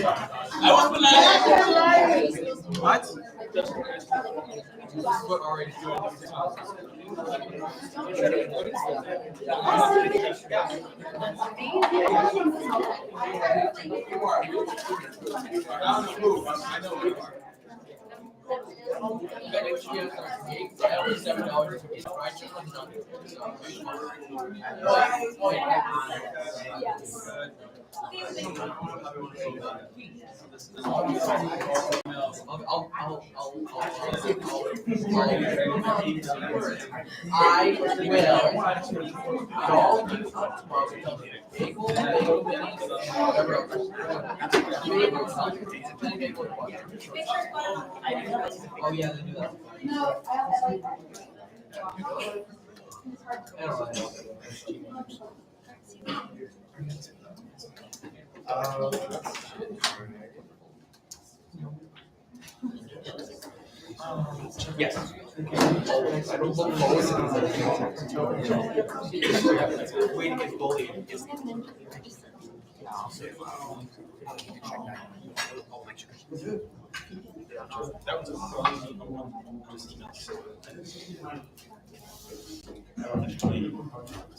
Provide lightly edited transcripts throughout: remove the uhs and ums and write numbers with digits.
I was the what? This is what already doing. I know you are. Oh yeah, they do that. No, I like that. Yes. Way to get bullied.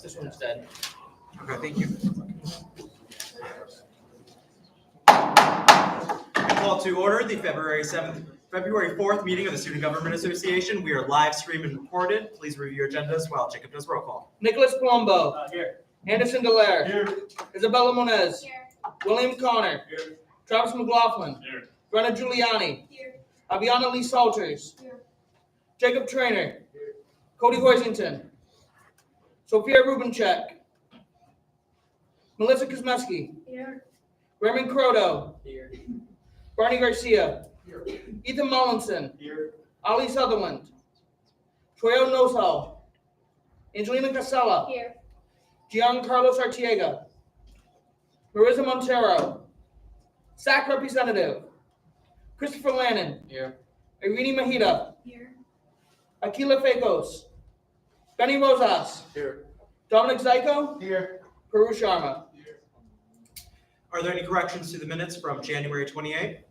This one's dead. Okay, thank you. Call to order the February 4th meeting of the Student Government Association. We are live streamed and recorded. Please review your agendas while Jacob does roll call. Nicholas Palumbo. Here. Anderson Dallaire. Here. Isabella Moniz. Here. William Connor. Here. Travis McLaughlin. Here. Brenna Giuliani. Here. Aviana Lee Salters. Here. Jacob Trainer. Cody Hoisington. Sophia Rubencheck. Melissa Kosmeski. Here. Raymond Croto. Here. Barney Garcia. Here. Ethan Mullinson. Here. Ali Sutherland. Troyo Nosal. Angelina Casella. Here. Giancarlos Artiega. Marissa Montero. SAC Representative. Christopher Lannon. Here. Irene Mahida. Here. Aquila Fekos. Benny Rosas. Here. Dominic Zyko. Here. Peru Sharma. Are there any corrections to the minutes from January 28th?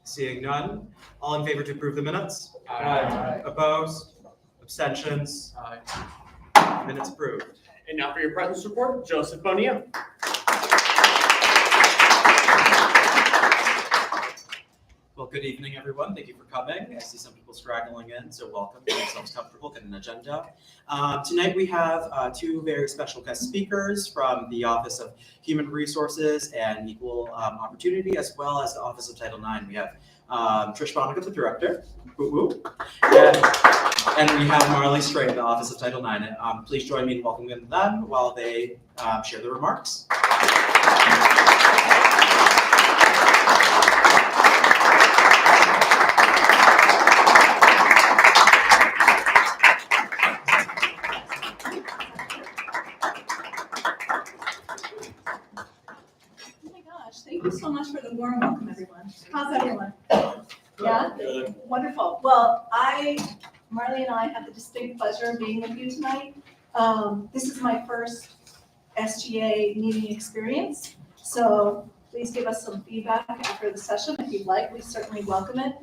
Seeing none. All in favor to approve the minutes? Aye. Opposed? Abstentions? Aye. Minutes approved. And now for your presence report, Joseph Bonica. Well, good evening, everyone. Thank you for coming. I see some people straggling in, so welcome. Get yourselves comfortable, get an agenda. Tonight we have two very special guest speakers from the Office of Human Resources and Equal Opportunity, as well as the Office of Title IX. We have Trish, the director, and we have Marleigh Strait in the Office of Title IX. Please join me in welcoming them while they share their remarks. Thank you so much for the warm welcome, everyone. How's everyone? Yeah? Good. Wonderful. Well, Marleigh and I have the distinct pleasure of being with you tonight. This is my first SGA meeting experience, so please give us some feedback after the session if you'd like. We certainly welcome it.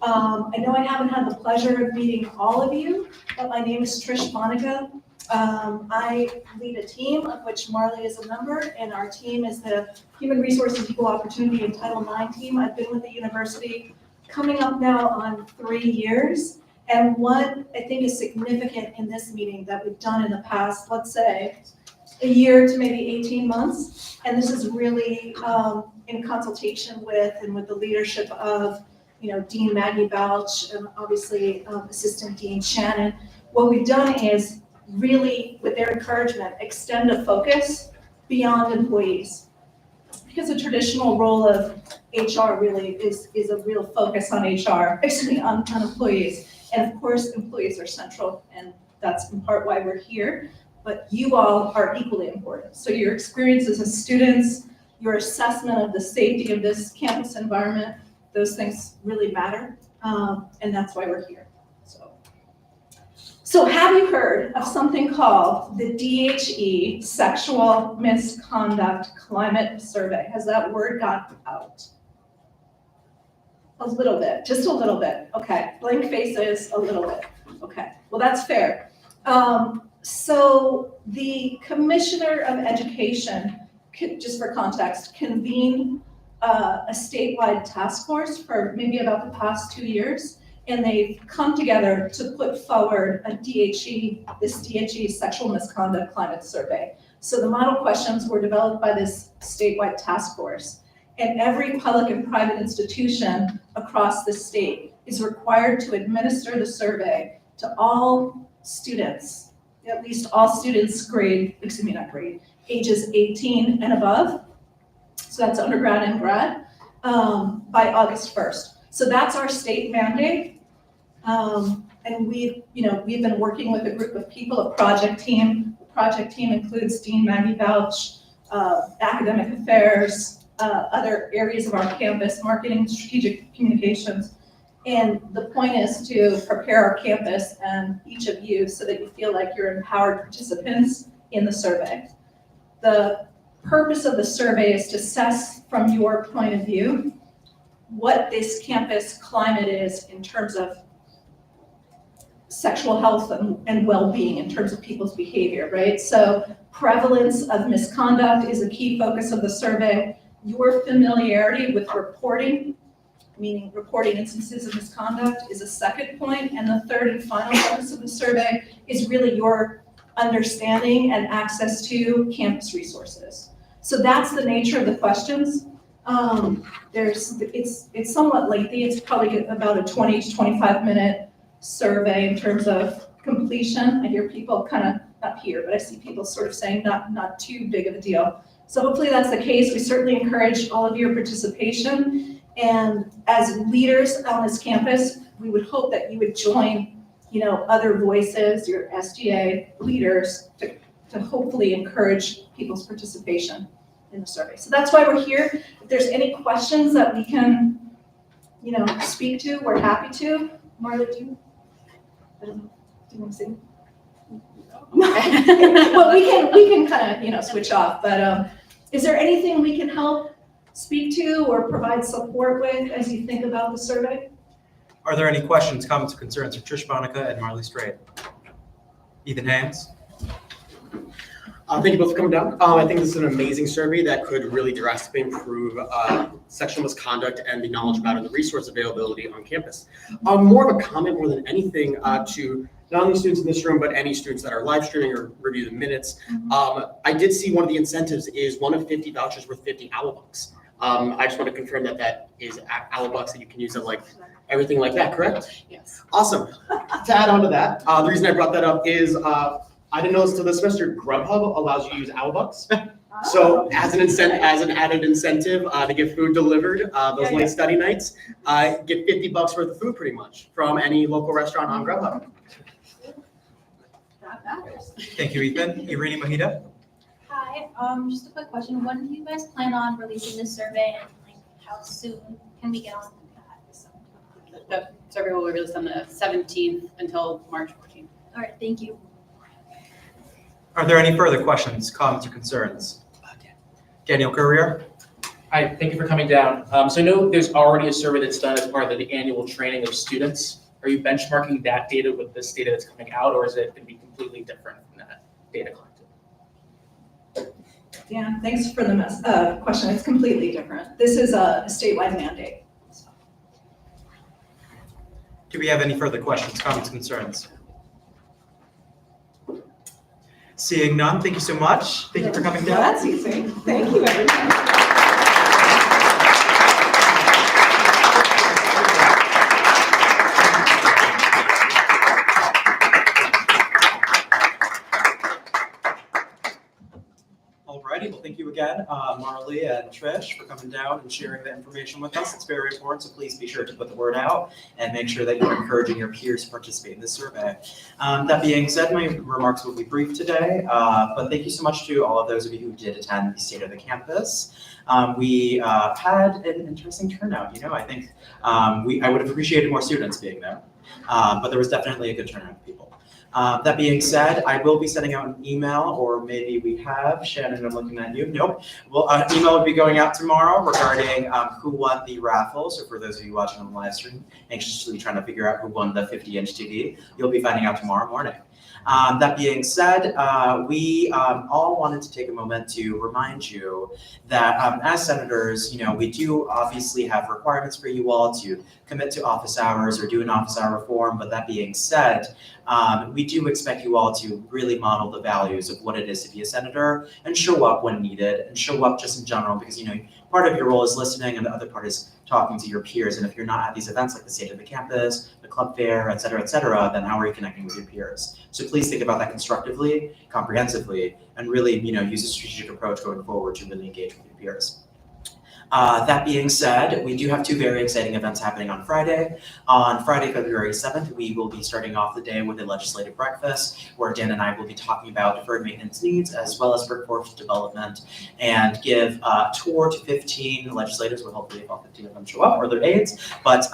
I know I haven't had the pleasure of meeting all of you, but my name is Trish Bonica. I lead a team of which Marleigh is a member, and our team is the Human Resources, Equal Opportunity, and Title IX team. I've been with the university coming up now on 3 years, and what I think is significant in this meeting that we've done in the past, let's say, a year to maybe 18 months, and this is really in consultation with and with the leadership of, Dean Maggie Balch and obviously Assistant Dean Shannon. What we've done is really, with their encouragement, extend a focus beyond employees. Because the traditional role of HR really is a real focus on HR, actually on employees. And of course, employees are central, and that's in part why we're here. But you all are equally important. So your experiences as students, your assessment of the safety of this campus environment, those things really matter. And that's why we're here. So have you heard of something called the DHE Sexual Misconduct Climate Survey? Has that word got out? A little bit, just a little bit. Okay, blank faces, a little bit. Okay, well, that's fair. So the Commissioner of Education, just for context, convened a statewide task force for maybe about the past 2 years, and they've come together to put forward this DHE Sexual Misconduct Climate Survey. So the model questions were developed by this statewide task force, and every public and private institution across the state is required to administer the survey to all students, at least all students ages 18 and above. So that's undergrad and grad, by August 1st. So that's our state mandate. And we've been working with a group of people, a project team. The project team includes Dean Maggie Bouch, academic affairs, other areas of our campus, marketing, strategic communications. And the point is to prepare our campus and each of you so that you feel like you're empowered participants in the survey. The purpose of the survey is to assess from your point of view what this campus climate is in terms of sexual health and well-being, in terms of people's behavior, right? So prevalence of misconduct is a key focus of the survey. Your familiarity with reporting, meaning reporting instances of misconduct, is a second point. And the third and final focus of the survey is really your understanding and access to campus resources. So that's the nature of the questions. It's somewhat lengthy. It's probably about a 20 to 25 minute survey in terms of completion. I hear people kind of, not here, but I see people sort of saying not too big of a deal. So hopefully that's the case. We certainly encourage all of your participation. And as leaders on this campus, we would hope that you would join, other voices, your SGA leaders, to hopefully encourage people's participation in the survey. So that's why we're here. If there's any questions that we can, speak to, we're happy to. Marleigh, do you want to say? Well, we can kind of, switch off, but is there anything we can help speak to or provide support with as you think about the survey? Are there any questions, comments, or concerns for Trish, Bonica, and Marleigh Strait? Ethan Haynes. Thank you both for coming down. I think this is an amazing survey that could really drastically improve sexual misconduct and the knowledge about it and the resource availability on campus. More of a comment more than anything to not only students in this room, but any students that are live streaming or review the minutes. I did see one of the incentives is one of 50 vouchers worth 50 Alabucks. I just want to confirm that is Alabucks that you can use at like everything like that, correct? Yes. Awesome. To add on to that, the reason I brought that up is I didn't know until this semester, Grubhub allows you to use Alabucks. So as an added incentive to get food delivered, those late study nights, get $50 worth of food pretty much from any local restaurant on Grubhub. That matters. Thank you, Ethan. Irini Mahida. Hi, just a quick question. When do you guys plan on releasing this survey, and how soon can we get on that? The survey will be released on the 17th until March 14th. All right, thank you. Are there any further questions, comments, or concerns? Daniel Courier. Hi, thank you for coming down. So I know there's already a survey that's done as part of the annual training of students. Are you benchmarking that data with this data that's coming out, or is it going to be completely different from that data collected? Dan, thanks for the question. It's completely different. This is a statewide mandate. Do we have any further questions, comments, concerns? Seeing none, thank you so much. Thank you for coming Well, down. that's easy. Thank you, everyone. Alrighty, well, thank you again, Marleigh and Trish, for coming down and sharing the information with us. It's very important, so please be sure to put the word out and make sure that you're encouraging your peers to participate in this survey. That being said, my remarks will be brief today, but thank you so much to all of those of you who did attend the State of the Campus. We had an interesting turnout. I think I would have appreciated more students being there, but there was definitely a good turnout of people. That being said, I will be sending out an email, or maybe we have. Shannon, I'm looking at you. Nope. Well, an email will be going out tomorrow regarding who won the raffle. So for those of you watching on the live stream, anxiously trying to figure out who won the 50-inch TV, you'll be finding out tomorrow morning. That being said, we all wanted to take a moment to remind you that as senators, we do obviously have requirements for you all to commit to office hours or do an office hour form. But that being said, we do expect you all to really model the values of what it is to be a senator and show up when needed and show up just in general because, part of your role is listening and the other part is talking to your peers. And if you're not at these events like the State of the Campus, the club fair, et cetera, then how are you connecting with your peers? So please think about that constructively, comprehensively, and really, use a strategic approach going forward to really engage with your peers. That being said, we do have two very exciting events happening on Friday. On Friday, February 7th, we will be starting off the day with a legislative breakfast where Dan and I will be talking about deferred maintenance needs as well as workforce development and give a tour to 15 legislators. We'll hopefully if all 15 of them show up or their aides, but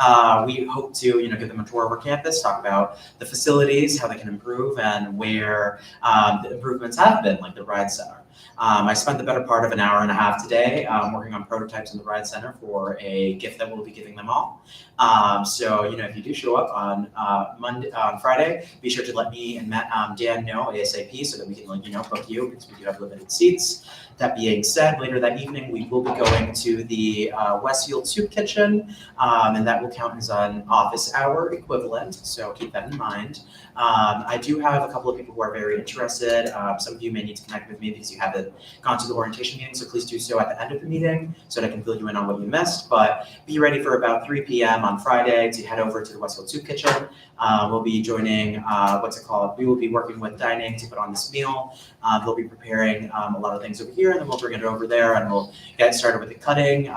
we hope to give them a tour of our campus, talk about the facilities, how they can improve, and where the improvements have been, like the Ride Center. I spent the better part of an hour and a half today working on prototypes in the Ride Center for a gift that we'll be giving them all. So, if you do show up on Friday, be sure to let me and Dan know ASAP so that we can book you because we do have limited seats. That being said, later that evening, we will be going to the Westfield Soup Kitchen, and that will count as an office hour equivalent, so keep that in mind. I do have a couple of people who are very interested. Some of you may need to connect with me because you haven't gone to the orientation meeting, so please do so at the end of the meeting so that I can fill you in on what you missed. But be ready for about 3 p.m. on Friday to head over to the Westfield Soup Kitchen. We'll be joining, we will be working with dining to put on this meal. They'll be preparing a lot of things over here, and then we'll bring it over there, and we'll get started with the cutting.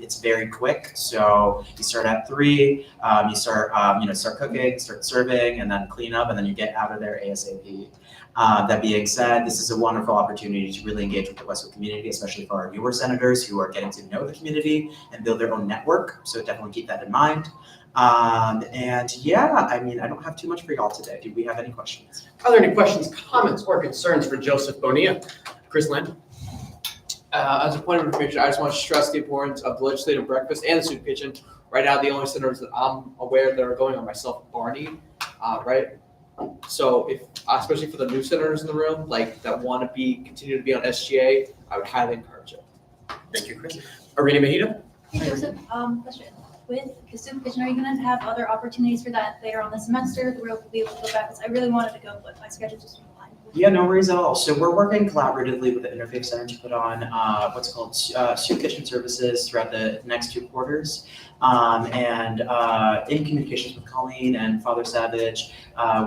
It's very quick, so you start at 3, you start cooking, start serving, and then clean up, and then you get out of there ASAP. That being said, this is a wonderful opportunity to really engage with the Westfield community, especially for our newer senators who are getting to know the community and build their own network. So definitely keep that in mind. And yeah, I don't have too much for y'all today. Do we have any questions? Are there any questions, comments, or concerns for Joseph Bonica? Chris Lynn? As a point of information, I just want to stress the importance of the legislative breakfast and the soup kitchen. Right now, the only senators that I'm aware that are going are myself and Barney, right? So if, especially for the new senators in the room, that want to continue to be on SGA, I would highly encourage it. Thank you, Chris. Arena Mejita? Hey Joseph, question. With the soup kitchen, are you going to have other opportunities for that later on the semester that we'll be able to go back? Because I really wanted to go, but my schedule just went blind. Yeah, no worries at all. So we're working collaboratively with the Interfaith Center to put on what's called soup kitchen services throughout the next 2 quarters. And in communications with Colleen and Father Savage,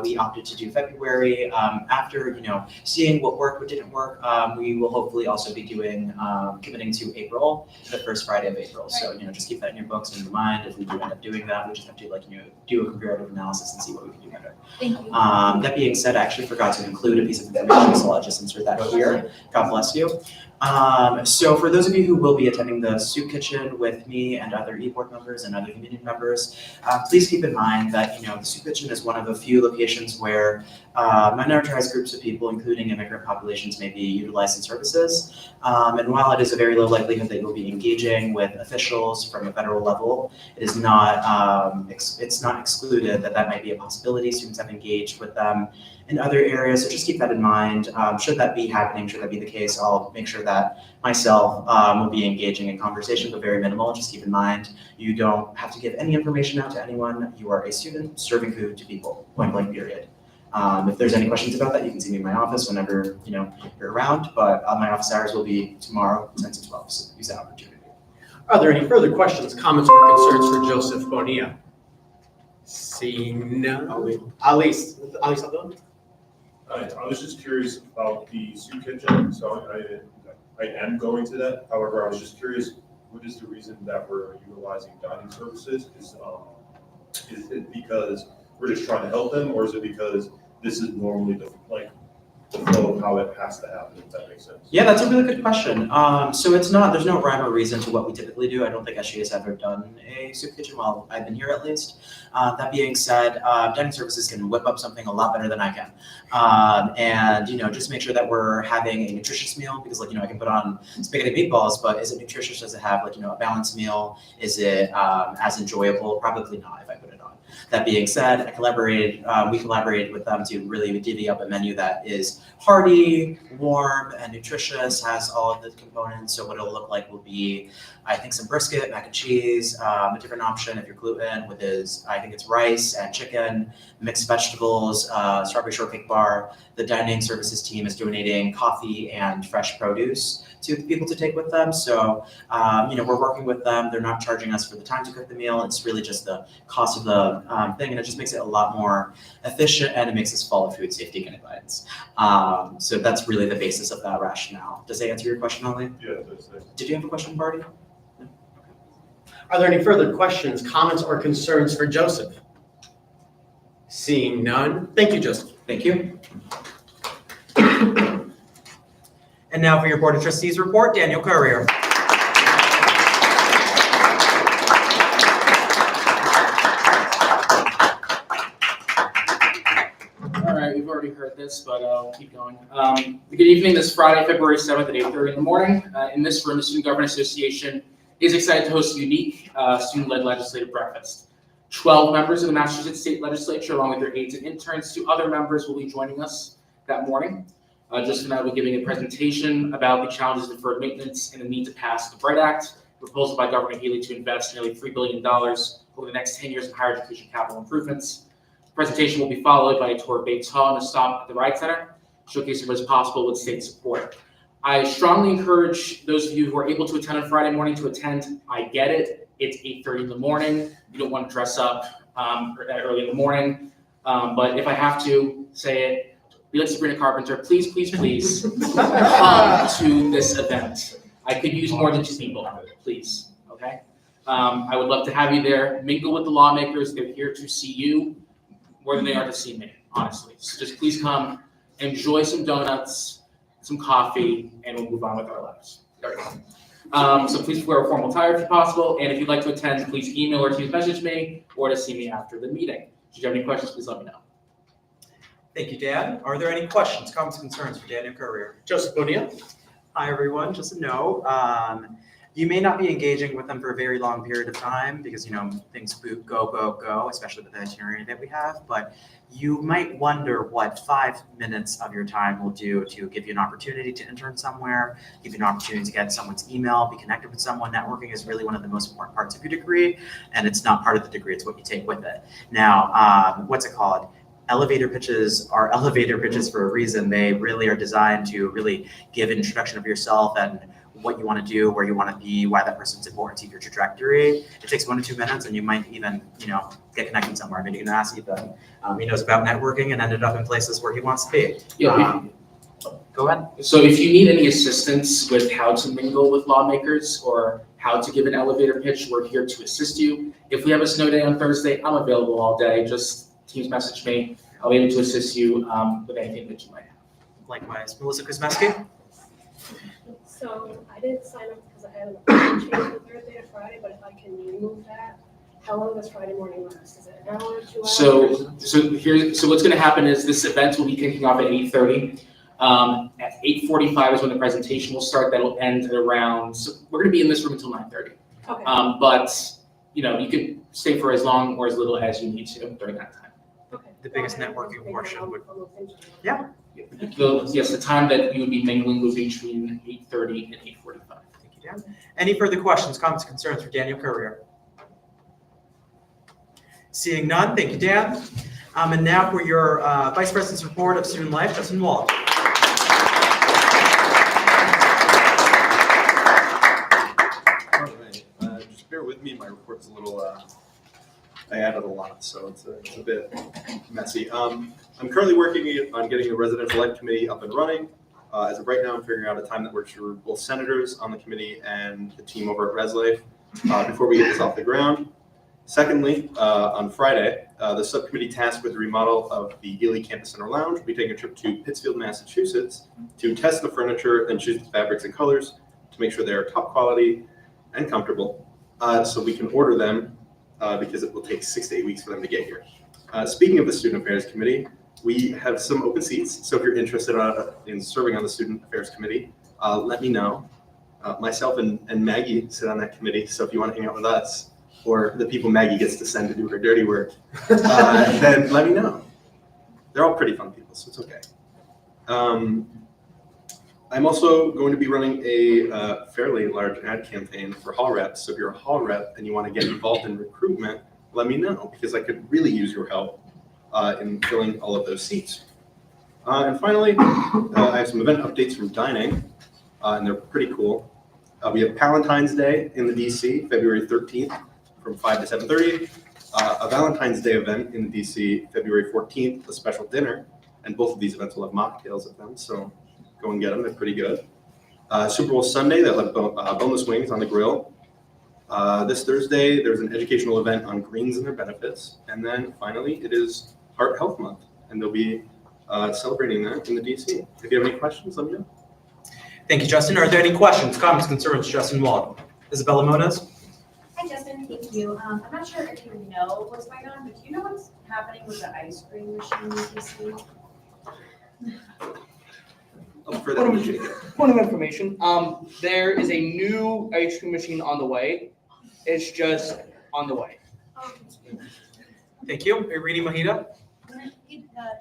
we opted to do February. After seeing what worked, what didn't work, we will hopefully also be doing committing to April, the first Friday of April. So just keep that in your books and in your mind. If we do end up doing that, we just have to do a comparative analysis and see what we can do better. Thank you. That being said, I actually forgot to include a piece of information, so I'll just insert that here. God bless you. So for those of you who will be attending the soup kitchen with me and other e-board members and other community members, please keep in mind that the soup kitchen is one of a few locations where minoritized groups of people, including immigrant populations, may be utilizing services. And while it is a very low likelihood that you'll be engaging with officials from a federal level, it is not it's not excluded that might be a possibility. Students have engaged with them in other areas, so just keep that in mind. Should that be happening, should that be the case, I'll make sure that myself will be engaging in conversation, but very minimal. Just keep in mind, you don't have to give any information out to anyone. You are a student serving food to people, point blank period. If there's any questions about that, you can see me in my office whenever you're around, but my office hours will be tomorrow, 10 to 12, so use that opportunity. Are there any further questions, comments, or concerns for Joseph Bonica? Seeing none. Alice Abdul? I was just curious about the soup kitchen, so I am going to that. However, I was just curious, what is the reason that we're utilizing dining services? Is it because we're just trying to help them, or is it because this is normally flow of how it has to happen, if that makes sense. Yeah, that's a really good question. So there's no rhyme or reason to what we typically do. I don't think SGA has ever done a soup kitchen while I've been here at least. That being said, dining services can whip up something a lot better than I can. And, just make sure that we're having a nutritious meal because I can put on spaghetti meatballs, but is it nutritious? Does it have a balanced meal? Is it as enjoyable? Probably not if I put it on. That being said, we collaborated with them to really divvy up a menu that is hearty, warm, and nutritious, has all of the components. So what it'll look like will be, I think, some brisket, mac and cheese, a different option if you're gluten, I think it's rice and chicken, mixed vegetables, strawberry shortcake bar. The dining services team is donating coffee and fresh produce to people to take with them. So, we're working with them. They're not charging us for the time to cook the meal. It's really just the cost of the thing, and it just makes it a lot more efficient, and it makes us follow food safety guidelines. So that's really the basis of that rationale. Does that answer your question, Marleigh? Yeah, that's nice. Did you have a question, Barty? Are there any further questions, comments, or concerns for Joseph? Seeing none, thank you, Joseph. Thank you. And now for your Board of Trustees report, Daniel Courier. All right, we've already heard this, but I'll keep going. Good evening, this Friday, February 7th at 8:30 in the morning. In this room, the Student Government Association is excited to host a unique student-led legislative breakfast. 12 members of the Massachusetts State Legislature, along with their aides and interns, 2 other members will be joining us that morning. Justin and I will be giving a presentation about the challenges of deferred maintenance and the need to pass the BRIGHT Act, proposal by Governor Healy to invest nearly $3 billion over the next 10 years in higher education capital improvements. The presentation will be followed by a tour of Bates Hall and a stop at the Ride Center, showcasing what is possible with state support. I strongly encourage those of you who are able to attend on Friday morning to attend. I get it. It's 8:30 in the morning. You don't want to dress up that early in the morning. But if I have to say it, be like Sabrina Carpenter, please, please, please come to this event. I could use more than 2 people, please, okay? I would love to have you there. Mingle with the lawmakers. They're here to see you more than they are to see me, honestly. So just please come, enjoy some donuts, some coffee, and we'll move on with our lives. So please wear a formal attire if possible, and if you'd like to attend, please email or Teams message me or to see me after the meeting. Should you have any questions, please let me know. Thank you, Dan. Are there any questions, comments, concerns for Daniel Courier? Joseph Bonia. Hi, everyone. Just a note. You may not be engaging with them for a very long period of time because, things go, especially with the itinerary that we have. But you might wonder what 5 minutes of your time will do to give you an opportunity to intern somewhere, give you an opportunity to get someone's email, be connected with someone. Networking is really one of the most important parts of your degree, and it's not part of the degree, it's what you take with it. Now, what's it called? Elevator pitches are elevator pitches for a reason. They really are designed to really give an introduction of yourself and what you want to do, where you want to be, why that person's important to your trajectory. It takes 1 to 2 minutes, and you might even, get connected somewhere. Maybe you can ask Ethan. He knows about networking and ended up in places where he wants to be. Yeah. Go ahead. So if you need any assistance with how to mingle with lawmakers or how to give an elevator pitch, we're here to assist you. If we have a snow day on Thursday, I'm available all day. Just Teams message me. I'll be able to assist you with anything that you might have. Likewise, Melissa Kuzmeski. So I didn't sign up because I had an appointment change from Thursday to Friday, but if I can remove that, how long does Friday morning last? Is it an hour, 2 hours? So what's going to happen is this event will be kicking off at 8:30. At 8:45 is when the presentation will start. That'll end at around. So we're going to be in this room until 9:30. Okay. But you can stay for as long or as little as you need to during that time. Okay. The biggest Well, I networking think portion I'll would- look into it. Yeah. Yes, the time that you would be mingling would be between 8:30 and 8:45. Thank you, Dan. Any further questions, comments, concerns for Daniel Courier? Seeing none, thank you, Dan. And now for your Vice President's report of student life, Justin Wall. All right, just bear with me, my report's a little, I added a lot, so it's a bit messy. I'm currently working on getting the Residential Life Committee up and running. As of right now, I'm figuring out a time that works for both senators on the committee and the team over at Res Life before we get this off the ground. Secondly, on Friday, the subcommittee tasked with the remodel of the Ely Campus Center Lounge will be taking a trip to Pittsfield, Massachusetts to test the furniture and choose the fabrics and colors to make sure they are top quality and comfortable, so we can order them because it will take 6 to 8 weeks for them to get here. Speaking of the Student Affairs Committee, we have some open seats, so if you're interested in serving on the Student Affairs Committee, let me know. Myself and Maggie sit on that committee, so if you want to hang out with us, or the people Maggie gets to send to do her dirty work, then let me know. They're all pretty fun people, so it's okay. I'm also going to be running a fairly large ad campaign for hall reps, so if you're a hall rep and you want to get involved in recruitment, let me know, because I could really use your help in filling all of those seats. And finally, I have some event updates from dining, and they're pretty cool. We have Valentine's Day in the DC, February 13th from 5 to 7:30. A Valentine's Day event in the DC, February 14th, a special dinner, and both of these events will have mocktails at them, so go and get them, they're pretty good. Super Bowl Sunday, they'll have boneless wings on the grill. This Thursday, there's an educational event on greens and their benefits. And then finally, it is Heart Health Month, and they'll be celebrating that in the DC. If you have any questions, let me know. Thank you, Justin. Are there any questions, comments, concerns, Justin Wald? Isabella Moniz? Hi, Justin. Thank you. I'm not sure if you know what's going on, but do you know what's happening with the ice cream machine in DC? Point of information, there is a new ice cream machine on the way. It's just on the way. Thank you. Irini Mahida?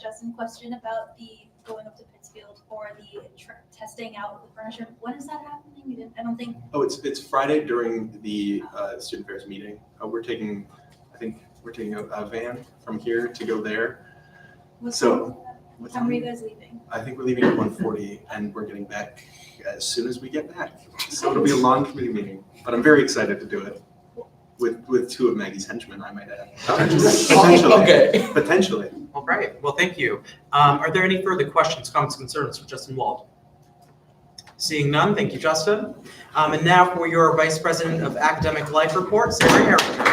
Justin, question about the going up to Pittsfield for the testing out of the furniture. When is that happening? I don't think. Oh, it's Friday during the Student Affairs meeting. I think we're taking a van from here to go there. What time are you guys leaving? I think we're leaving at 1:40 and we're getting back as soon as we get back. So it'll be a long committee meeting, but I'm very excited to do it with two of Maggie's henchmen, I might add. Potentially. Okay. Potentially. All right. Well, thank you. Are there any further questions, comments, concerns for Justin Wald? Seeing none, thank you, Justin. And now for your Vice President of Academic Life Report, Sarah Harrington.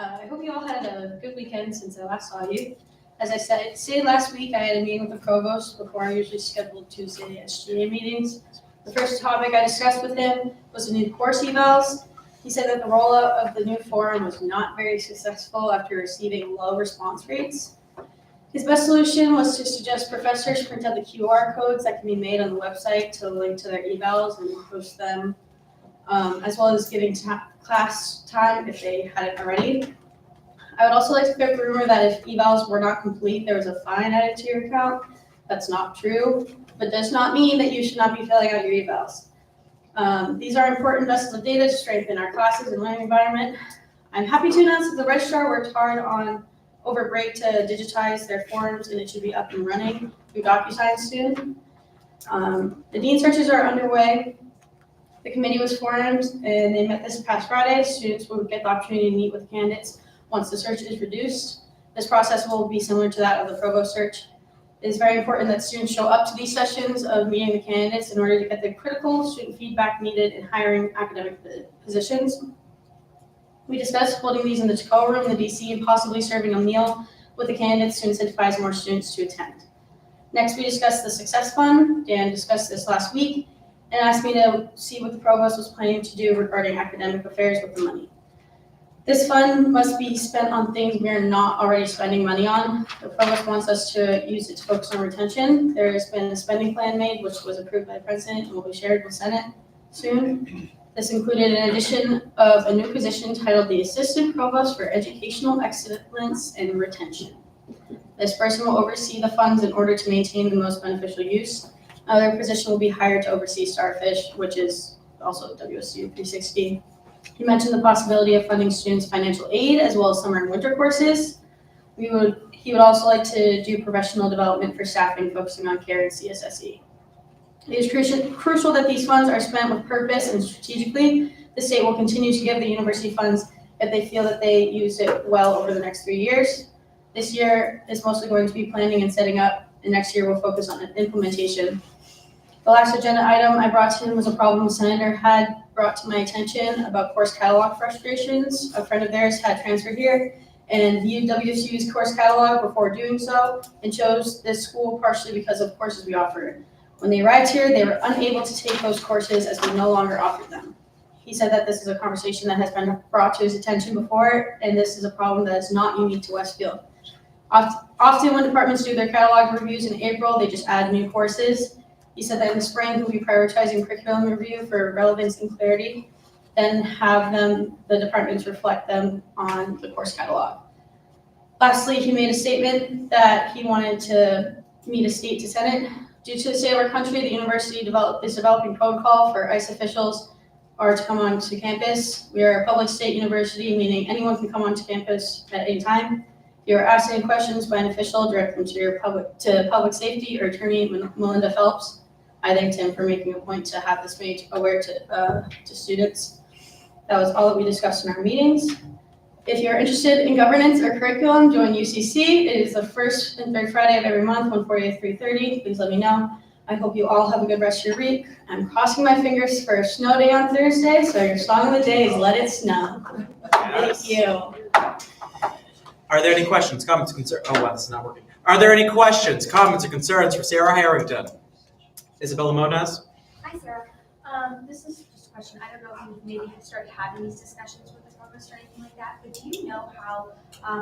I hope you all had a good weekend since I last saw you. As I said last week, I had a meeting with the provost before our usually scheduled Tuesday SGA meetings. The first topic I discussed with him was the new course evals. He said that the rollout of the new forum was not very successful after receiving low response rates. His best solution was to suggest professors print out the QR codes that can be made on the website to link to their evals and post them, as well as giving class time if they hadn't already. I would also like to clear up the rumor that if evals were not complete, there was a fine added to your account. That's not true, but does not mean that you should not be filling out your evals. These are important vessels of data to strengthen our classes and learning environment. I'm happy to announce that the registrar worked hard over break to digitize their forms, and it should be up and running through DocuSign soon. The dean searches are underway. The committee was formed, and they met this past Friday. Students will get the opportunity to meet with candidates once the search is reduced. This process will be similar to that of the provost search. It is very important that students show up to these sessions of meeting the candidates in order to get the critical student feedback needed in hiring academic positions. We discussed holding these in the Tacoma room in the DC and possibly serving a meal with the candidates to incentivize more students to attend. Next, we discussed the Success Fund. Dan discussed this last week and asked me to see what the provost was planning to do regarding academic affairs with the money. This fund must be spent on things we are not already spending money on. The provost wants us to use it to focus on retention. There has been a spending plan made, which was approved by the president and will be shared with Senate soon. This included an addition of a new position titled the Assistant Provost for Educational Excellence and Retention. This person will oversee the funds in order to maintain the most beneficial use. Another position will be hired to oversee Starfish, which is also WSU 360. He mentioned the possibility of funding students' financial aid as well as summer and winter courses. He would also like to do professional development for staffing focusing on care and CSSE. It is crucial that these funds are spent with purpose and strategically. The state will continue to give the university funds if they feel that they used it well over the next 3 years. This year is mostly going to be planning and setting up, and next year we'll focus on implementation. The last agenda item I brought to him was a problem the senator had brought to my attention about course catalog frustrations. A friend of theirs had transferred here and viewed WSU's course catalog before doing so and chose this school partially because of courses we offered. When they arrived here, they were unable to take those courses as we no longer offered them. He said that this is a conversation that has been brought to his attention before, and this is a problem that is not unique to Westfield. Often when departments do their catalog reviews in April, they just add new courses. He said that in the spring, he'll be prioritizing curriculum review for relevance and clarity, then have the departments reflect them on the course catalog. Lastly, he made a statement that he wanted to meet a state to Senate. Due to the state of our country, the university is developing protocol for ICE officials are to come onto campus. We are a public state university, meaning anyone can come onto campus at any time. If you're asked any questions by an official, direct them to public safety or attorney Melinda Phelps. I thanked him for making a point to have this made aware to students. That was all that we discussed in our meetings. If you're interested in governance or curriculum, join UCC. It is the first and third Friday of every month, 1:40 to 3:30. Please let me know. I hope you all have a good rest of your week. I'm crossing my fingers for a snow day on Thursday, so your song of the day is Let It Snow. Yes. Thank you. Are there any questions, comments, concerns? Oh, wow, this is not working. Are there any questions, comments, or concerns for Sarah Harrington? Isabella Moniz? Hi, Sarah. This is just a question. I don't know if you maybe have started having these discussions with the provost or anything like that, but do you know how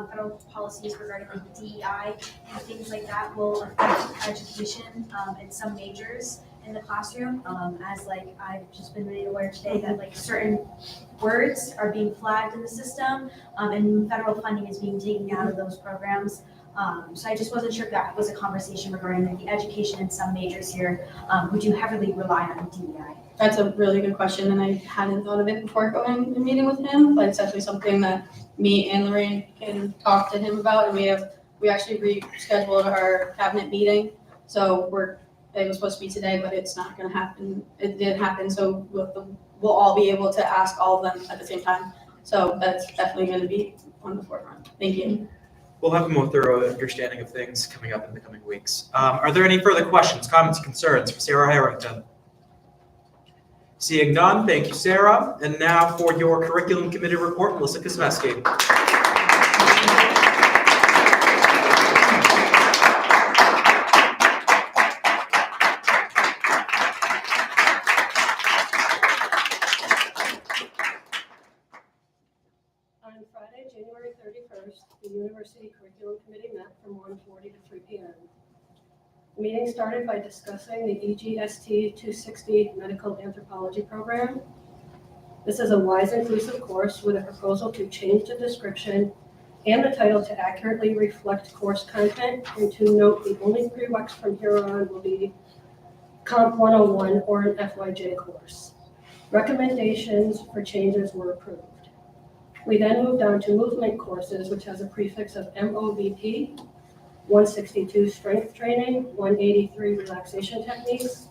federal policies regarding like DEI and things like that will affect education in some majors in the classroom? As like I've just been made aware today that like certain words are being flagged in the system and federal funding is being taken out of those programs. So I just wasn't sure if that was a conversation regarding like, the education in some majors here. Would you heavily rely on DEI? That's a really good question, and I hadn't thought of it before going and meeting with him, but it's definitely something that me and Lorraine can talk to him about, and we actually rescheduled our cabinet meeting, so it was supposed to be today, but it's not gonna happen. It didn't happen, so we'll all be able to ask all of them at the same time. So that's definitely gonna be on the forefront. Thank you. We'll have a more thorough understanding of things coming up in the coming weeks. Are there any further questions, comments, concerns for Sarah Harrington? Seeing none, thank you, Sarah. And now for your curriculum committee report, Melissa Kosmeski. On Friday, January 31st, the University Curriculum Committee met from 1:40 to 3 p.m. The meeting started by discussing the EGST 260 Medical Anthropology Program. This is a WISE inclusive course with a proposal to change the description and the title to accurately reflect course content and to note the only prereqs from here on will be Comp 101 or an FYJ course. Recommendations for changes were approved. We then moved on to movement courses, which has a prefix of MOVP, 162 strength training, 183 relaxation techniques.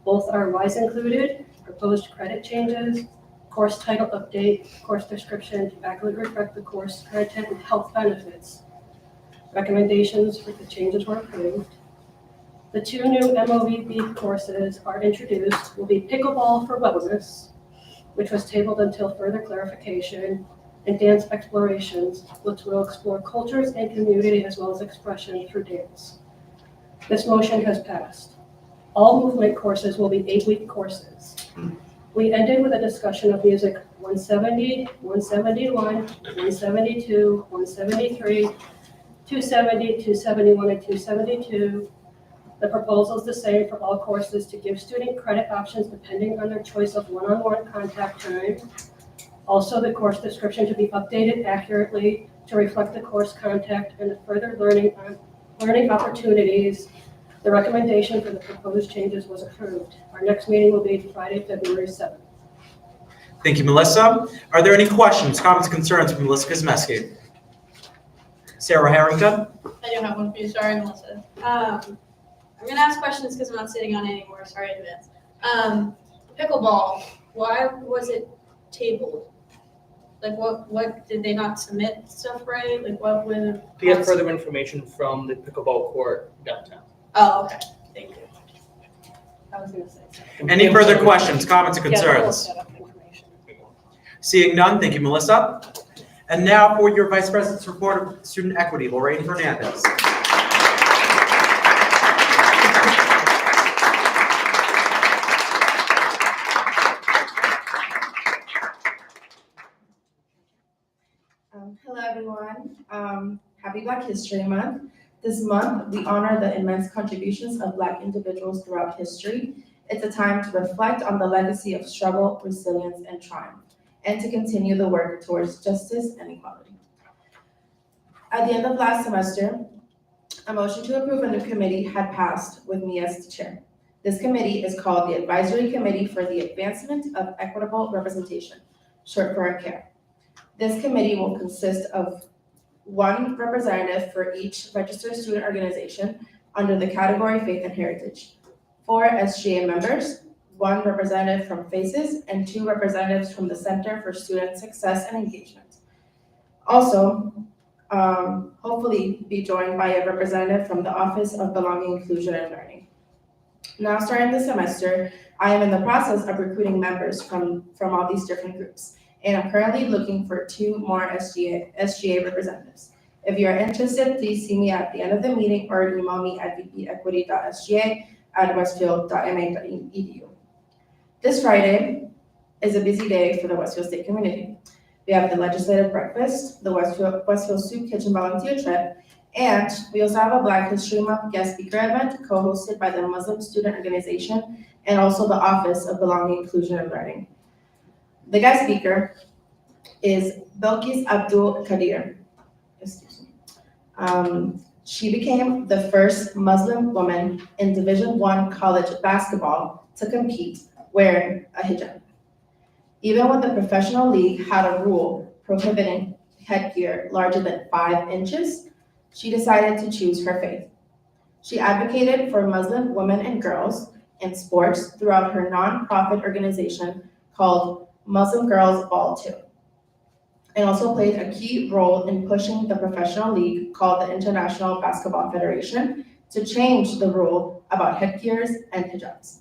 Both are WISE included, proposed credit changes, course title update, course description to accurately reflect the course content and health benefits. Recommendations for the changes were approved. The two new MOVP courses are introduced will be pickleball for wellness, which was tabled until further clarification, and dance explorations, which will explore cultures and community as well as expression through dance. This motion has passed. All movement courses will be 8-week courses. We ended with a discussion of music 170, 171, 172, 173, 270, 271, and 272. The proposal is the same for all courses to give student credit options depending on their choice of one-on-one contact time. Also, the course description to be updated accurately to reflect the course content and the further learning opportunities. The recommendation for the proposed changes was approved. Our next meeting will be Friday, February 7th. Thank you, Melissa. Are there any questions, comments, concerns for Melissa Kosmeski? Sarah Harrington? I do have one for you. Sorry, Melissa. I'm gonna ask questions because I'm not sitting on it anymore. Sorry in advance. Pickleball, why was it tabled? Like what, did they not submit stuff right? Like what would? To get further information from the pickleball court downtown. Oh, okay, thank you. I was gonna say something. Any further questions, comments, or Yeah, we'll concerns? set up information. Seeing none, thank you, Melissa. And now for your Vice President's report of student equity, Lorraine Hernandez. Hello, everyone. Happy Black History Month. This month, we honor the immense contributions of Black individuals throughout history. It's a time to reflect on the legacy of struggle, resilience, and triumph, and to continue the work towards justice and equality. At the end of last semester, a motion to approve a new committee had passed with me as the chair. This committee is called the Advisory Committee for the Advancement of Equitable Representation, short for ACARE. This committee will consist of one representative for each registered student organization under the category Faith and Heritage, 4 SGA members, 1 representative from FACES, and 2 representatives from the Center for Student Success and Engagement. Also, hopefully be joined by a representative from the Office of Belonging, Inclusion, and Learning. Now, starting this semester, I am in the process of recruiting members from all these different groups, and I'm currently looking for 2 more SGA representatives. If you are interested, please see me at the end of the meeting or email me at vpequity.sga@westfield.ma.edu. This Friday is a busy day for the Westfield State community. We have the legislative breakfast, the Westfield Soup Kitchen volunteer trip, and we also have a Black History Month guest speaker event co-hosted by the Muslim Student Organization and also the Office of Belonging, Inclusion, and Learning. The guest speaker is Belkis Abdul Qadir. Excuse me. She became the first Muslim woman in Division I college basketball to compete wearing a hijab. Even when the professional league had a rule prohibiting headgear larger than 5 inches, she decided to choose her faith. She advocated for Muslim women and girls in sports throughout her nonprofit organization called Muslim Girls Ball 2, and also played a key role in pushing the professional league called the International Basketball Federation to change the rule about headgears and hijabs.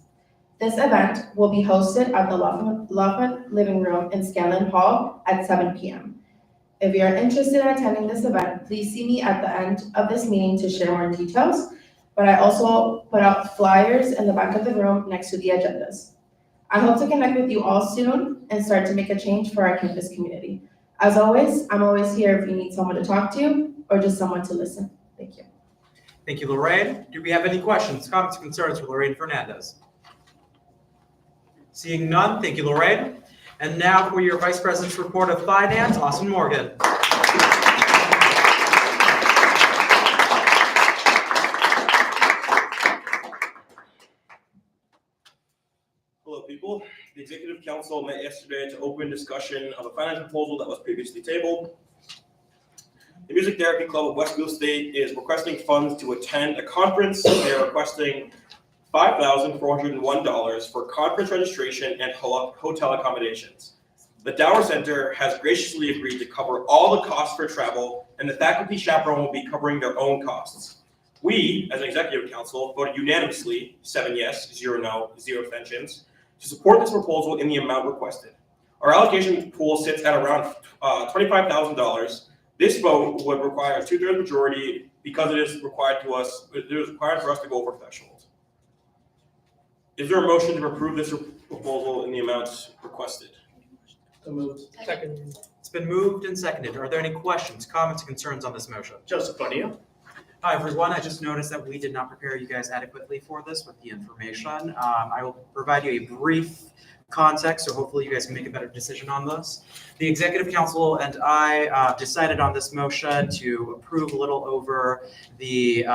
This event will be hosted at the Laughlin Living Room in Scanlon Hall at 7 p.m. If you're interested in attending this event, please see me at the end of this meeting to share more details, but I also put out flyers in the back of the room next to the agendas. I hope to connect with you all soon and start to make a change for our campus community. As always, I'm always here if you need someone to talk to or just someone to listen. Thank you. Thank you, Lorraine. Do we have any questions, comments, or concerns for Lorraine Fernandez? Seeing none, thank you, Lorraine. And now for your Vice President's report of finance, Austin Morgan. Hello, people. The Executive Council met yesterday to open discussion of a finance proposal that was previously tabled. The Music Therapy Club of Westfield State is requesting funds to attend a conference. They are requesting $5,401 for conference registration and hotel accommodations. The Dower Center has graciously agreed to cover all the costs for travel, and the faculty chaperone will be covering their own costs. We, as an Executive Council, voted unanimously, 7 yes, 0 no, 0 abstentions, to support this proposal in the amount requested. Our allocation pool sits at around $25,000. This vote would require a 2/3 majority because it is required for us to go over threshold. Is there a motion to approve this proposal in the amount requested? So moved. Second. It's been moved and seconded. Are there any questions, comments, or concerns on this motion? Joseph Bonilla. Hi, everyone. I just noticed that we did not prepare you guys adequately for this with the information. I will provide you a brief context, so hopefully you guys can make a better decision on this. The Executive Council and I decided on this motion to approve a little over the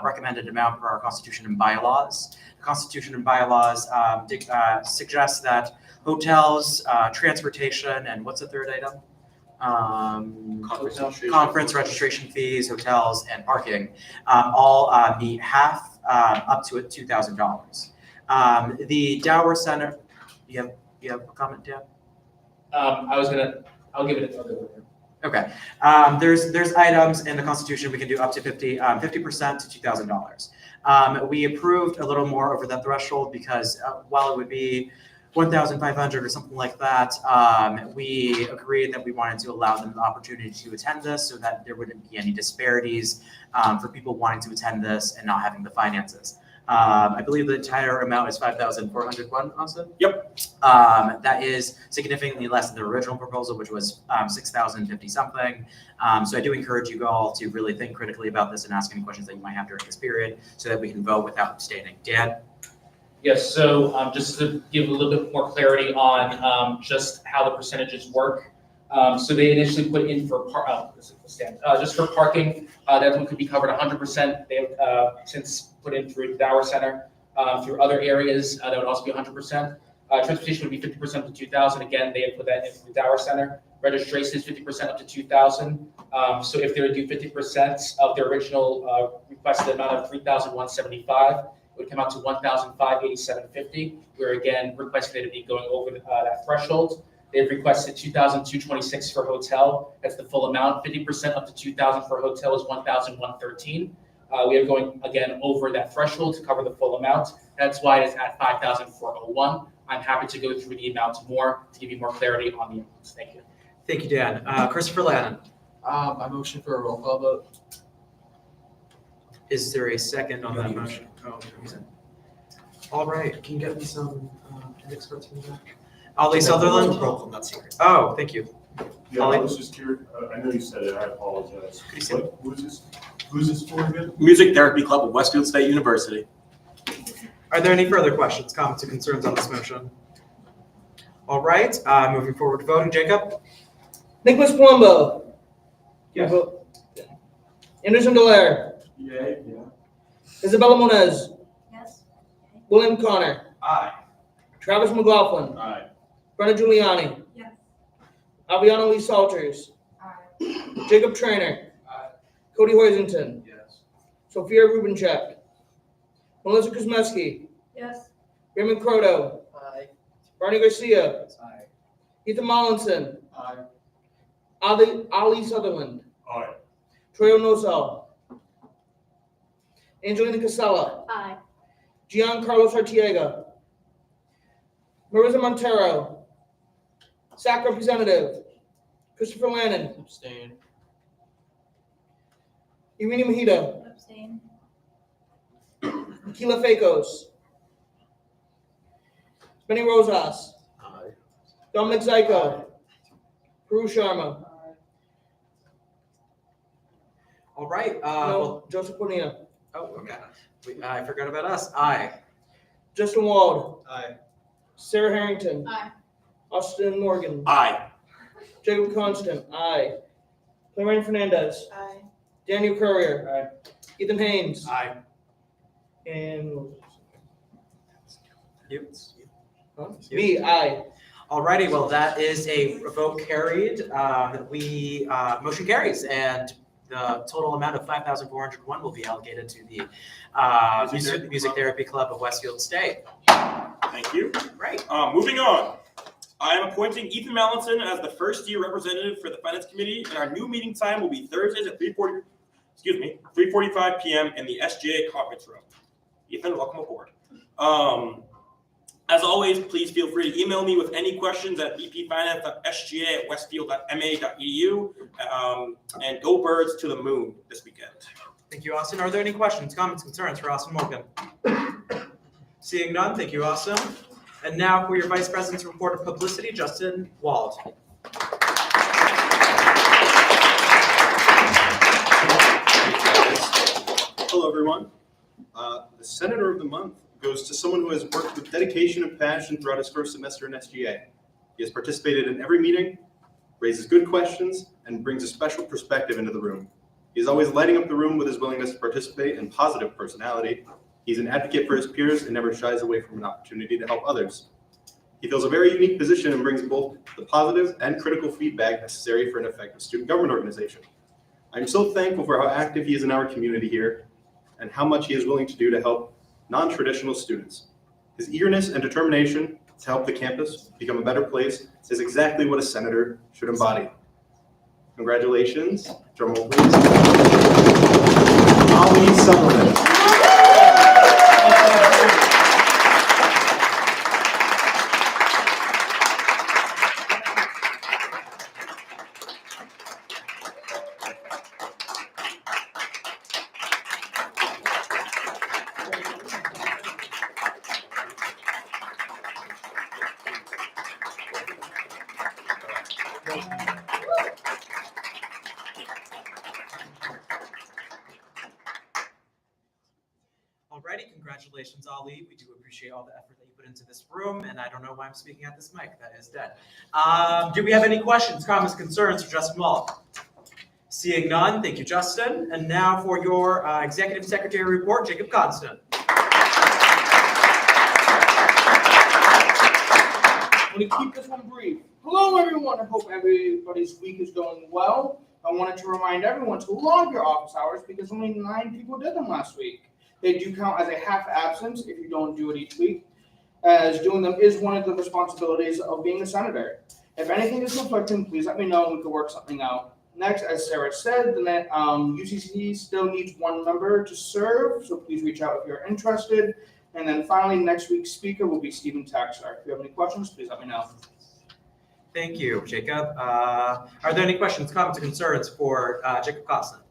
recommended amount for our Constitution and bylaws. The Constitution and bylaws suggest that hotels, transportation, and what's the third item? Conference registration fees, hotels, and parking all meet half up to $2,000. The Dower Center, you have a comment, Dan? I was gonna I'll give it a Okay, there's items in the Constitution, we can do up to 50% to $2,000. We approved a little more over that threshold because while it would be 1,500 or something like that, we agreed that we wanted to allow them the opportunity to attend this so that there wouldn't be any disparities for people wanting to attend this and not having the finances. I believe the entire amount is 5,401, Austin? Yep. That is significantly less than the original proposal, which was 6,050 something. So I do encourage you all to really think critically about this and ask any questions that you might have during this period so that we can vote without abstaining. Dan? Yes, so just to give a little bit more clarity on just how the percentages work. So they initially put in for just for parking, that one could be covered 100%. They have since put in through the Dower Center, through other areas, that would also be 100%. Transportation would be 50% up to 2,000. Again, they have put that in through the Dower Center. Registration is 50% up to 2,000. So if they would do 50% of their original requested amount of 3,175, it would come out to 1,587.50. We're again requesting to be going over that threshold. They've requested 2,226 for hotel. That's the full amount. 50% up to 2,000 for hotel is 1,113. We are going again over that threshold to cover the full amount. That's why it's at 5,401. I'm happy to go through the amounts more to give you more clarity on the amounts. Thank you. Thank you, Dan. Christopher Lannon. I motion for a roll call vote. Is there a second on that motion? All right, can you get me some experts from that? Ollie Sutherland? Roll call, not secret. Oh, thank you. Yeah, Ollie? I was just curious, I know you said it, I apologize. Who's this for again? Music Therapy Club of Westfield State University. Are there any further questions, comments, or concerns on this motion? All right, moving forward to voting. Jacob? Nicholas Palumbo. Yes. Anderson Delaire. Yeah. Isabella Moniz. Yes. William Connor. Aye. Travis McLaughlin. Aye. Brenna Giuliani. Yes. Aviana Lee Salters. Jacob Trainer. Cody Hoisington. Yes. Sophia Rubencheck. Melissa Kuzmeski. Yes. Raymond Croto. Aye. Barney Garcia. Aye. Ethan Mollinson. Aye. Ali Sutherland. Aye. Troy Nosal. Angelina Casella. Aye. Gian Carlos Artiega. Marissa Montero. SAC Representative. Christopher Lannon. Abstain. Irina Mahita. Abstain. Keila Fakos. Benny Rosas. Aye. Dominic Zyko. Peru Sharma. All right, No, Joseph Bonilla. oh, okay. I forgot about us. Aye. Justin Wald. Aye. Sarah Harrington. Aye. Austin Morgan. Aye. Jacob Constant. Aye. Lorraine Fernandez. Aye. Daniel Courier. Aye. Ethan Haynes. Aye. And You? me. Aye. Alrighty, well, that is a vote carried. Motion carries, and the total amount of 5,401 will be allocated to the Music Therapy Club of Westfield State. Thank you. Great. Moving on. I am appointing Ethan Mallinson as the first year representative for the Finance Committee, and our new meeting time will be Thursdays at 3:45 p.m. in the SGA conference room. Ethan, welcome aboard. As always, please feel free to email me with any questions at bpfinance.sga@westfield.ma.edu, and go Birds to the moon this weekend. Thank you, Austin. Are there any questions, comments, concerns for Austin Morgan? Seeing none, thank you, Austin. And now for your Vice President's report of publicity, Justin Wald. Hello, everyone. The Senator of the Month goes to someone who has worked with dedication and passion throughout his first semester in SGA. He has participated in every meeting, raises good questions, and brings a special perspective into the room. He is always lighting up the room with his willingness to participate and positive personality. He's an advocate for his peers and never shies away from an opportunity to help others. He fills a very unique position and brings both the positive and critical feedback necessary for an effective student government organization. I'm so thankful for how active he is in our community here and how much he is willing to do to help non-traditional students. His eagerness and determination to help the campus become a better place is exactly what a senator should embody. Congratulations. Drum roll, please. Ali Summerlin. Alrighty, congratulations, Ali. We do appreciate all the effort that you put into this room, and I don't know why I'm speaking at this mic. That is dead. Do we have any questions, comments, concerns for Justin Wall? Seeing none, thank you, Justin. And now for your Executive Secretary report, Jacob Constant. I'm going to keep this one brief. Hello, everyone. I hope everybody's week is going well. I wanted to remind everyone to log your office hours because only 9 people did them last week. They do count as a half absence if you don't do it each week, as doing them is one of the responsibilities of being a senator. If anything is conflicting, please let me know and we can work something out. Next, as Sarah said, the UCC still needs 1 member to serve, so please reach out if you're interested. And then finally, next week's speaker will be Stephen Taxar. If you have any questions, please let me know. Thank you, Jacob. Are there any questions, comments, or concerns for Jacob Constant?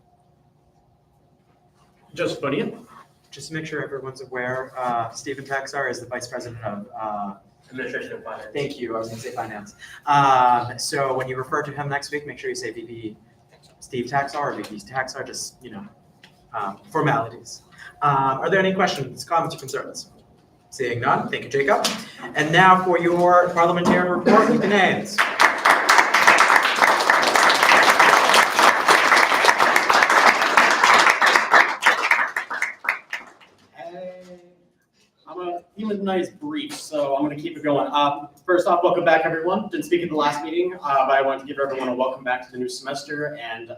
Just Bonica. Just to make sure everyone's aware, Stephen Taxar is the Vice President of Administration and Finance. Thank you. I was going to say finance. So when you refer to him next week, make sure you say VP Steve Taxar or VP Taxar, just, formalities. Are there any questions, comments, or concerns? Seeing none, thank you, Jacob. And now for your parliamentary report, Ethan Haynes. I'm going to keep it nice brief, so I'm going to keep it going. First off, welcome back, everyone. Didn't speak at the last meeting, but I wanted to give everyone a welcome back to the new semester, and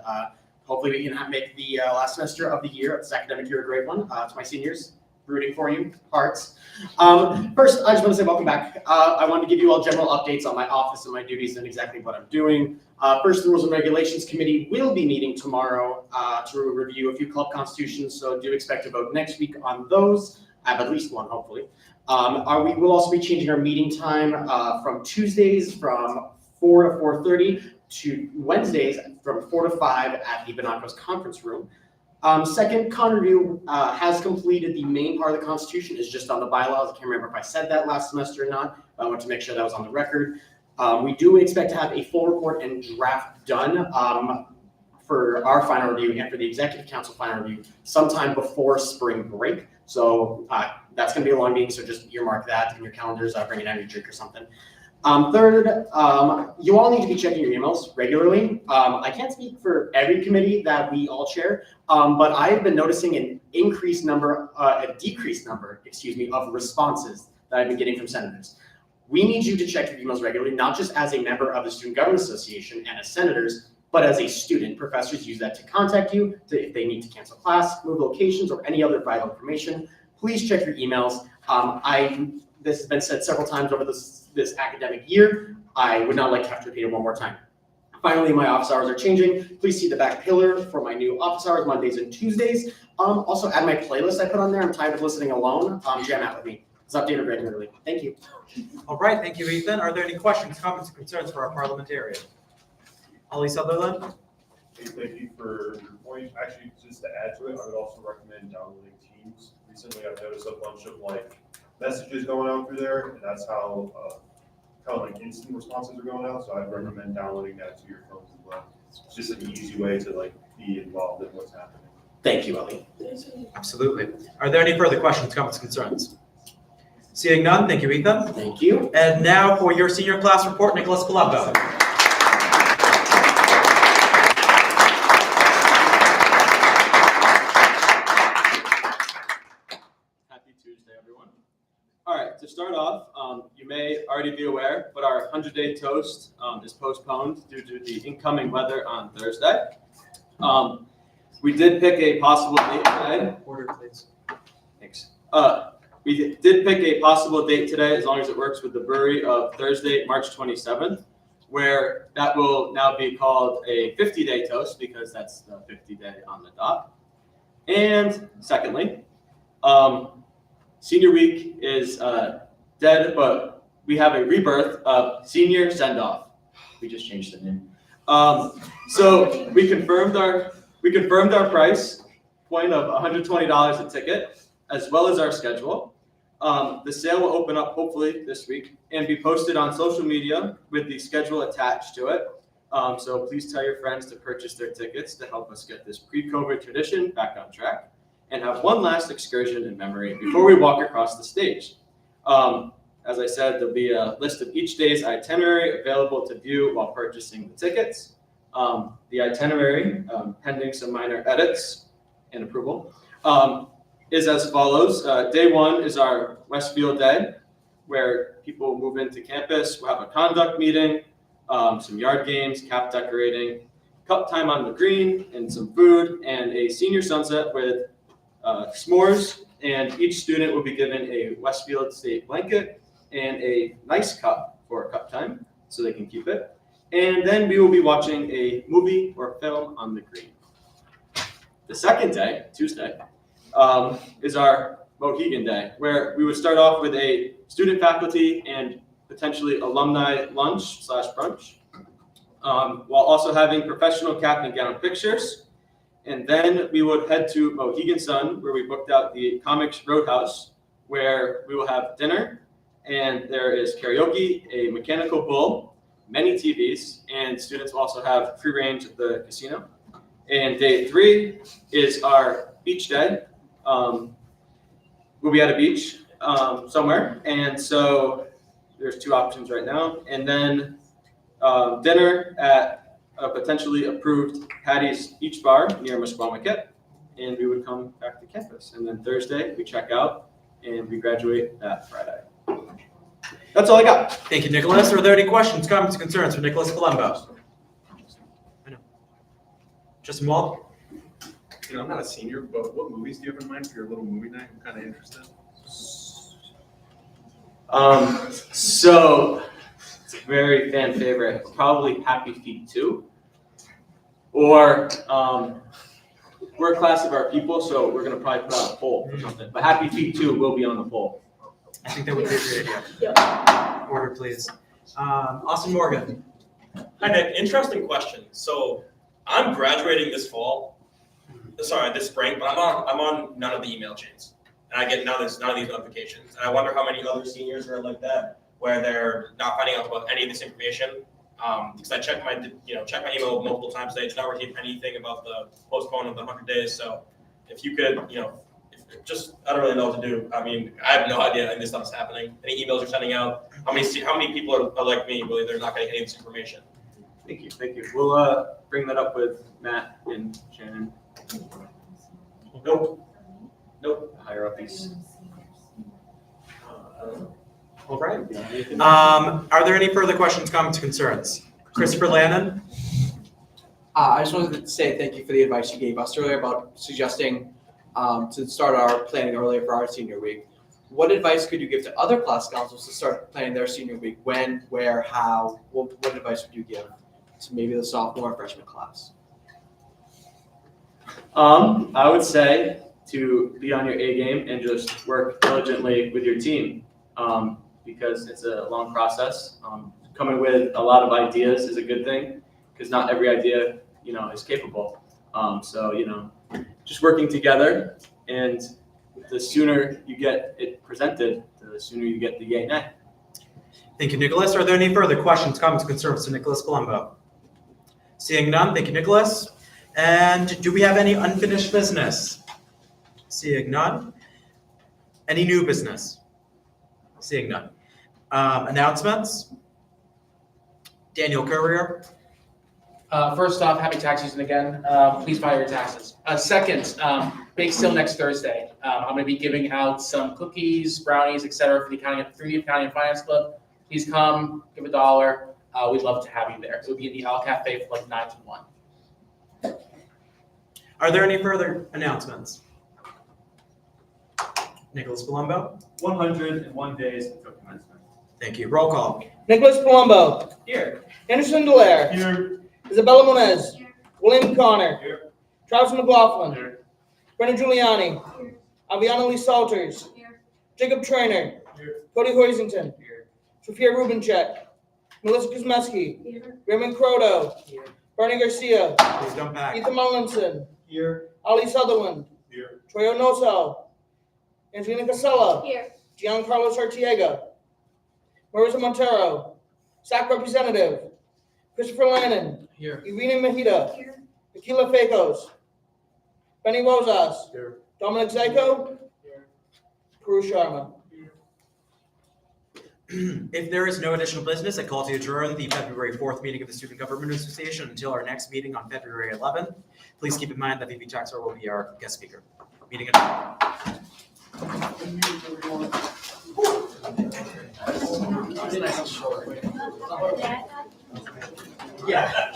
hopefully we can make the last semester of the year, this academic year, a great one. To my seniors, rooting for you, hearts. First, I just want to say welcome back. I wanted to give you all general updates on my office and my duties and exactly what I'm doing. First, the Rules and Regulations Committee will be meeting tomorrow to review a few club constitutions, so do expect to vote next week on those. I have at least one, hopefully. We will also be changing our meeting time from Tuesdays from 4 to 4:30 to Wednesdays from 4 to 5 at the Bonaca's conference room. Second, con review has completed the main part of the Constitution. It's just on the bylaws. I can't remember if I said that last semester or not, but I want to make sure that was on the record. We do expect to have a full report and draft done for our final review and for the Executive Council final review sometime before spring break. So that's going to be a long meeting, so just earmark that in your calendars, bring an energy drink or something. Third, you all need to be checking your emails regularly. I can't speak for every committee that we all chair, but I've been noticing a decreased number, of responses that I've been getting from senators. We need you to check your emails regularly, not just as a member of the Student Government Association and as senators, but as a student. Professors use that to contact you if they need to cancel class, move locations, or any other vital information. Please check your emails. This has been said several times over this academic year. I would not like to have to repeat it one more time. Finally, my office hours are changing. Please see the back pillar for my new office hours, Mondays and Tuesdays. Also add my playlist I put on there. I'm tired of listening alone. Jam out with me. It's updated regularly. Thank you. All right, thank you, Ethan. Are there any questions, comments, or concerns for our parliamentarian? Ali Sutherland? Hey, thank you for your point. Actually, just to add to it, I would also recommend downloading Teams. Recently, I've noticed a bunch of messages going out through there, and that's how instant responses are going out. So I'd recommend downloading that to your phones as well. It's just an easy way to be involved in what's happening. Thank you, Ali. Absolutely. Are there any further questions, comments, concerns? Seeing none, thank you, Ethan. Thank you. And now for your senior class report, Nicholas Colombo. Happy Tuesday, everyone. All right, to start off, you may already be aware, but our 100-day toast is postponed due to the incoming weather on Thursday. We did pick a possible date today. Order, please. Thanks. We did pick a possible date today, as long as it works with the brewery, of Thursday, March 27th, where that will now be called a 50-day toast because that's the 50-day on the dot. And secondly, senior week is dead, but we have a rebirth of senior send-off. We just changed the name. So we confirmed our price point of $120 a ticket, as well as our schedule. The sale will open up hopefully this week and be posted on social media with the schedule attached to it. So please tell your friends to purchase their tickets to help us get this pre-COVID tradition back on track and have one last excursion in memory before we walk across the stage. As I said, there'll be a list of each day's itinerary available to view while purchasing the tickets. The itinerary, pending some minor edits and approval, is as follows. Day one is our Westfield day, where people will move into campus. We'll have a conduct meeting, some yard games, cap decorating, cup time on the green, and some food, and a senior sunset with s'mores. And each student will be given a Westfield State blanket and a nice cup for cup time, so they can keep it. And then we will be watching a movie or film on the green. The second day, Tuesday, is our Mohegan Day, where we would start off with a student, faculty, and potentially alumni lunch/brunch, while also having professional cap and gown pictures. And then we would head to Mohegan Sun, where we booked out the Comics Roadhouse, where we will have dinner, and there is karaoke, a mechanical bull, many TVs, and students will also have free range at the casino. And day three is our beach day. We'll be at a beach somewhere, and so there's two options right now. And then dinner at a potentially approved Patty's Beach Bar near Musqueamicut, and we would come back to campus. And then Thursday, we check out, and we graduate that Friday. That's all I got. Thank you, Nicholas. Are there any questions, comments, concerns for Nicholas Colombo? Justin Wall? You know, I'm not a senior, but what movies do you have in mind for your little movie night? I'm kind of interested. So it's a very fan favorite, probably Happy Feet 2. Or we're a class of our people, so we're gonna probably put out a poll or something. But Happy Feet 2 will be on the poll. I think that would be a great idea. Order, please. Austin Morgan. Hi, Nick. Interesting question. So I'm graduating this fall. Sorry, this spring, but I'm on none of the email chains, and I get none of these notifications. And I wonder how many other seniors are like that, where they're not finding out about any of this information. Because I checked my email multiple times today. Did not receive anything about the postponement of the 100 days. So if you could, I don't really know what to do. I mean, I have no idea any of this stuff is happening. Any emails are sending out. How many people are like me, really? They're not getting any of this information. Thank you. We'll bring that up with Matt and Shannon. Nope. Higher up these. All right. Are there any further questions, comments, concerns? Christopher Lannon? I just wanted to say thank you for the advice you gave us earlier about suggesting to start our planning earlier for our senior week. What advice could you give to other class councils to start planning their senior week? When, where, how? What advice would you give to maybe the sophomore and freshman class? I would say to be on your A game and just work diligently with your team, because it's a long process. Coming with a lot of ideas is a good thing, because not every idea, is capable. So, just working together, and the sooner you get it presented, the sooner you get the yay nay. Thank you, Nicholas. Are there any further questions, comments, concerns to Nicholas Colombo? Seeing none, thank you, Nicholas. And do we have any unfinished business? Seeing none. Any new business? Seeing none. Announcements? Daniel Courier. First off, happy tax season again. Please file your taxes. Second, bake sale next Thursday. I'm going to be giving out some cookies, brownies, etc. for the Accounting and Finance Club. Please come, give $1. We'd love to have you there. It'll be in the Al Cafe from 9 to 1. Are there any further announcements? Nicholas Palumbo. 101 days until commencement. Thank you. Roll call. Nicholas Palumbo. Here. Anderson Delaire. Here. Isabella Moniz. William Connor. Here. Travis McLaughlin. Here. Brennan Giuliani. Aviana Lee Salters. Jacob Trainer. Here. Cody Hoisington. Here. Sophia Rubencheck. Melissa Kuzmeski. Raymond Croto. Here. Bernie Garcia. Please come back. Ethan Mullinson. Here. Ali Sutherland. Here. Troy Onoso. Angelina Casella. Here. Giancarlo Artiega. Marissa Montero. SAC Representative. Christopher Lannon. Here. Irina Mahida. Here. Aquila Fakos. Benny Rosas. Here. Dominic Zyko. Here. Kuru Sharma. If there is no additional business, I call to adjourn the February 4th meeting of the Student Government Association until our next meeting on February 11th. Please keep in mind that VP Taxor will be our guest speaker. Meeting adjourned. Yeah. Yeah.